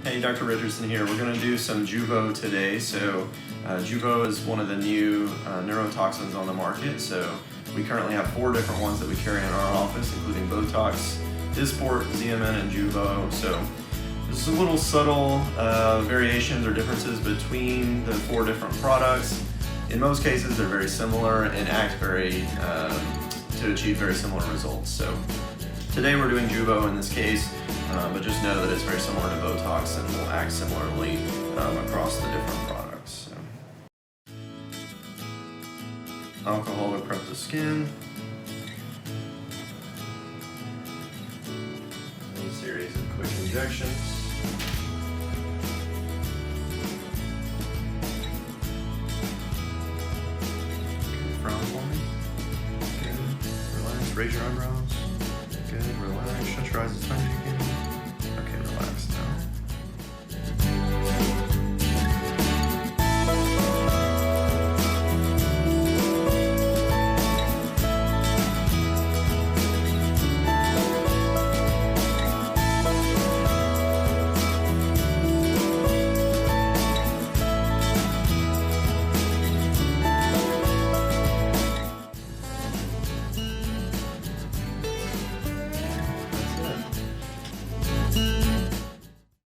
Hey, Dr. Richardson here. We're going to do some Jeuveau today. So Jeuveau is one of the new neurotoxins on the market. So we currently have 4 different ones that we carry in our office, including Botox, Dysport, Xeomin, and Jeuveau. So there's a little subtle variations or differences between the 4 different products. In most cases, they're very similar and act to achieve very similar results. So today we're doing Jeuveau in this case, but just know that it's very similar to Botox and will act similarly across the different products. So. Alcohol to prep the skin. A series of quick injections. Frown for me. Good. Relax. Raise your eyebrows. Good. Relax. Shut your eyes as tight as you can.